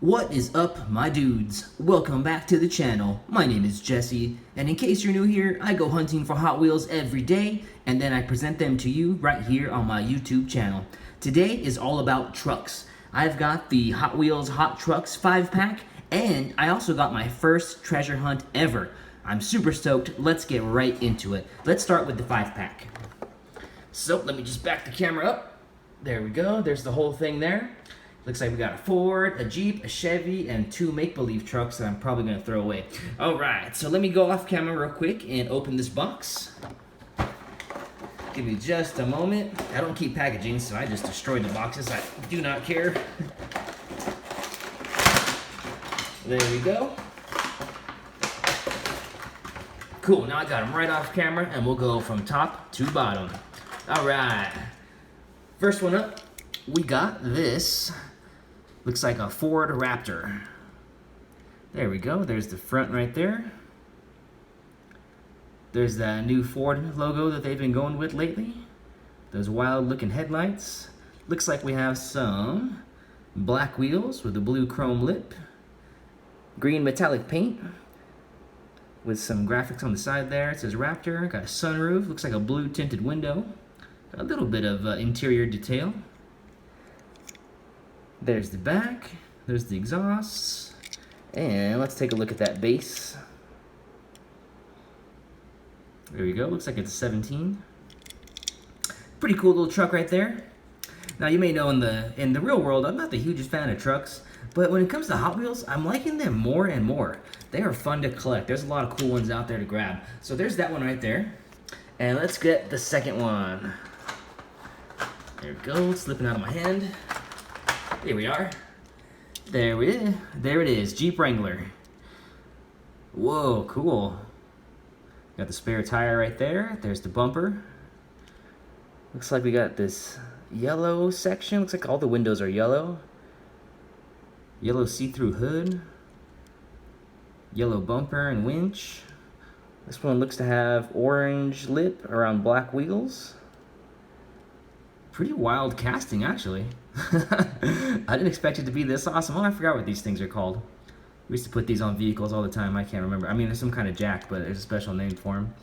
What is up, my dudes? Welcome back to the channel. My name is Jesse, and in case you're new here, I go hunting for Hot Wheels every day, and then I present them to you right here on my YouTube channel. Today is all about trucks. I've got the Hot Wheels Hot Trucks 5-pack, and I also got my first treasure hunt ever. I'm super stoked. Let's get right into it. Let's start with the 5-pack. So, let me just back the camera up. There we go. There's the whole thing there. Looks like we got a Ford, a Jeep, a Chevy, and 2 make-believe trucks that I'm probably going to throw away. Alright, so let me go off camera real quick and open this box. Give me just a moment. I don't keep packaging, so I just destroyed the boxes. I do not care. There we go. Cool, now I got them right off camera, and we'll go from top to bottom. Alright. First one up, we got this. Looks like a Ford Raptor. There we go. There's the front right there. There's that new Ford logo that they've been going with lately. Those wild looking headlights. Looks like we have some black wheels with a blue chrome lip. Green metallic paint with some graphics on the side there. It says Raptor. Got a sunroof. Looks like a blue tinted window. Got a little bit of interior detail. There's the back, there's the exhausts, and let's take a look at that base. There we go, looks like it's a 17. Pretty cool little truck right there. Now you may know in the real world, I'm not the hugest fan of trucks, but when it comes to Hot Wheels, I'm liking them more and more. They are fun to collect. There's a lot of cool ones out there to grab. So there's that one right there. And let's get the second one. There we go, slipping out of my hand. Here we are. There it is, Jeep Wrangler. Whoa, cool. Got the spare tire right there. There's the bumper. Looks like we got this yellow section. Looks like all the windows are yellow. Yellow see-through hood. Yellow bumper and winch. This one looks to have orange lip around black wheels. Pretty wild casting, actually. I didn't expect it to be this awesome. Oh, I forgot what these things are called. We used to put these on vehicles all the time. I can't remember. I mean, there's some kind of jack, but there's a special name for them.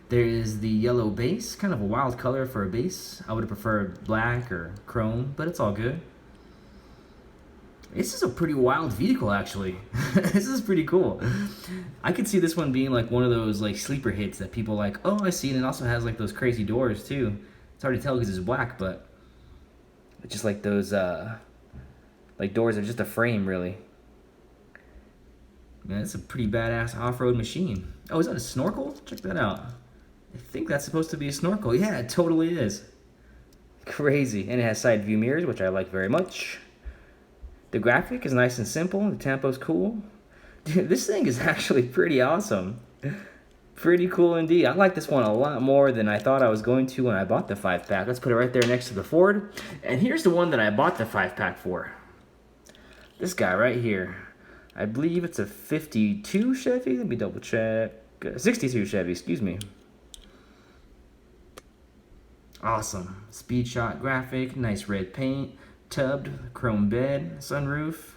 There is the yellow base, kind of a wild color for a base. I would have preferred black or chrome, but it's all good. This is a pretty wild vehicle, actually. This is pretty cool. I could see this one being like one of those like sleeper hits that people like, oh, I see, and it also has like those crazy doors too. It's hard to tell because it's black, but it's just like those like doors are just a frame, really. Man, it's a pretty badass off-road machine. Oh, is that a snorkel? Check that out. I think that's supposed to be a snorkel. Yeah, it totally is. Crazy. And it has side view mirrors, which I like very much. The graphic is nice and simple. The tempo's cool. Dude, this thing is actually pretty awesome. Pretty cool indeed. I like this one a lot more than I thought I was going to when I bought the 5-pack. Let's put it right there next to the Ford. And here's the one that I bought the 5-pack for. This guy right here. I believe it's a 52 Chevy. Let me double check. 62 Chevy, excuse me. Awesome. Speed shot graphic, nice red paint, tubbed, chrome bed, sunroof,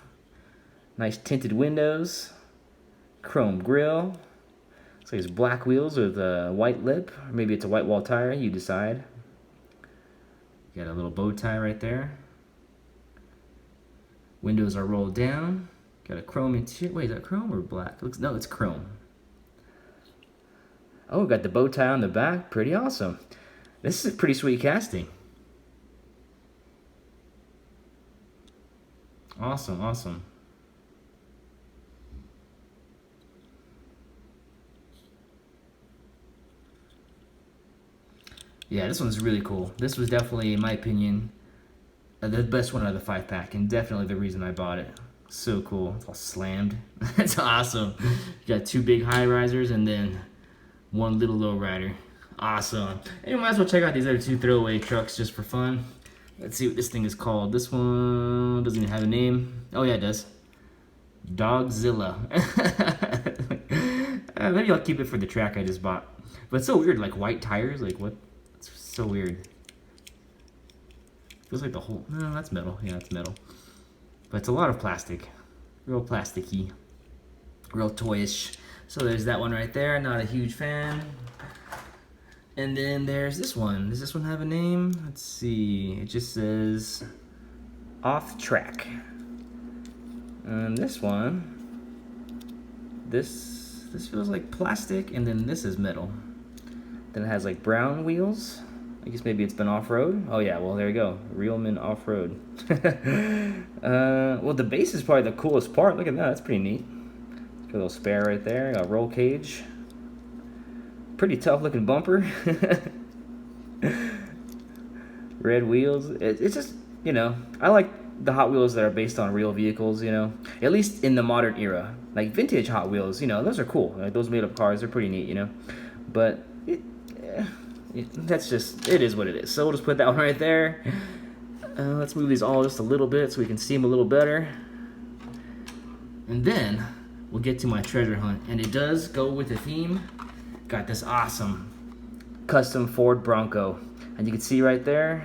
nice tinted windows, chrome grille. So it's black wheels with a white lip, or maybe it's a white wall tire, you decide. Got a little bow tie right there. Windows are rolled down. Got a chrome interior. Wait, is that chrome or black? No, it's chrome. Oh, got the bow tie on the back. Pretty awesome. This is a pretty sweet casting. Awesome, awesome. Yeah, this one's really cool. This was definitely, in my opinion, the best one out of the 5-pack, and definitely the reason I bought it. So cool. It's all slammed. It's awesome. You got 2 big high risers and then 1 little low rider. Awesome. And you might as well check out these other 2 throwaway trucks just for fun. Let's see what this thing is called. This one doesn't even have a name. Oh yeah, it does. Dogzilla. Maybe I'll keep it for the track I just bought. But it's so weird, like white tires, like what? It's so weird. Feels like the whole, no, that's metal. Yeah, it's metal. But it's a lot of plastic. real plasticky, real toyish. So there's that one right there. Not a huge fan. And then there's this one. Does this one have a name? Let's see. It just says Off Track. And this one, this feels like plastic, and then this is metal. Then it has like brown wheels. I guess maybe it's been off-road. Oh yeah, well there you go. Reelman off-road. Well, the base is probably the coolest part. Look at that, that's pretty neat. Got a little spare right there. Got a roll cage. Pretty tough looking bumper. Red wheels. It's just, you know, I like the Hot Wheels that are based on real vehicles, you know, at least in the modern era. Like vintage Hot Wheels, you know, those are cool. Like those made up cars are pretty neat, you know. But that's just, it is what it is. So we'll just put that one right there. Let's move these all just a little bit so we can see them a little better. And then we'll get to my treasure hunt. And it does go with the theme. Got this awesome custom Ford Bronco. And you can see right there,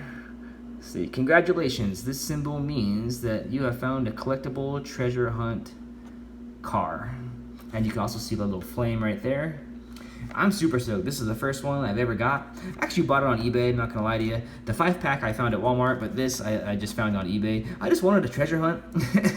see, congratulations. This symbol means that you have found a collectible treasure hunt car. And you can also see the little flame right there. I'm super stoked. This is the first one I've ever got. I actually bought it on eBay, I'm not gonna lie to you. The 5-pack I found at Walmart, but this I just found on eBay. I just wanted a treasure hunt,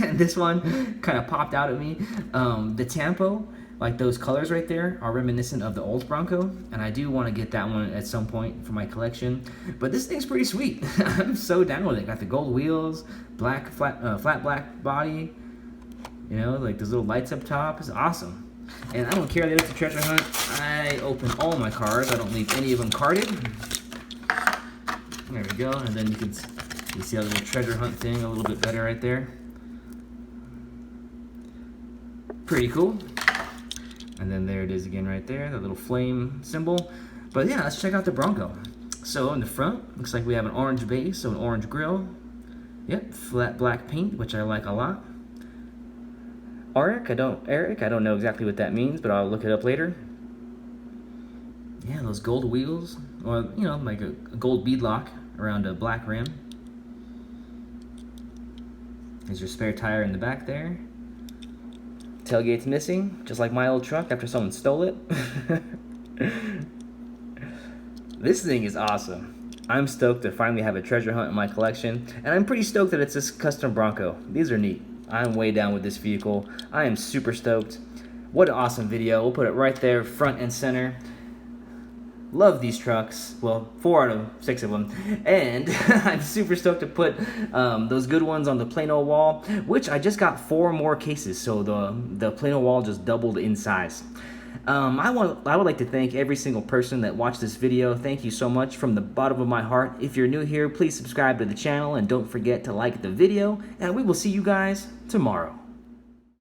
and this one kind of popped out at me. The Tampo, like those colors right there, are reminiscent of the old Bronco, and I do want to get that one at some point for my collection. But this thing's pretty sweet. I'm so down with it. Got the gold wheels, black flat black body, you know, like those little lights up top. It's awesome. And I don't care that it's a treasure hunt. I open all my cards. I don't leave any of them carded. There we go. And then you can see our little treasure hunt thing a little bit better right there. Pretty cool. And then there it is again right there, that little flame symbol. But yeah, let's check out the Bronco. So in the front, looks like we have an orange base, so an orange grille. Yep, flat black paint, which I like a lot. Eric, I don't know exactly what that means, but I'll look it up later. Yeah, those gold wheels, or you know, like a gold beadlock around a black rim. There's your spare tire in the back there. Tailgate's missing, just like my old truck after someone stole it. This thing is awesome. I'm stoked to finally have a treasure hunt in my collection, and I'm pretty stoked that it's this custom Bronco. These are neat. I'm way down with this vehicle. I am super stoked. What an awesome video. We'll put it right there, front and center. Love these trucks. Well, 4 out of 6 of them. And I'm super stoked to put those good ones on the Plano wall, which I just got 4 more cases, so the Plano wall just doubled in size. I would like to thank every single person that watched this video. Thank you so much from the bottom of my heart. If you're new here, please subscribe to the channel and don't forget to like the video, and we will see you guys tomorrow.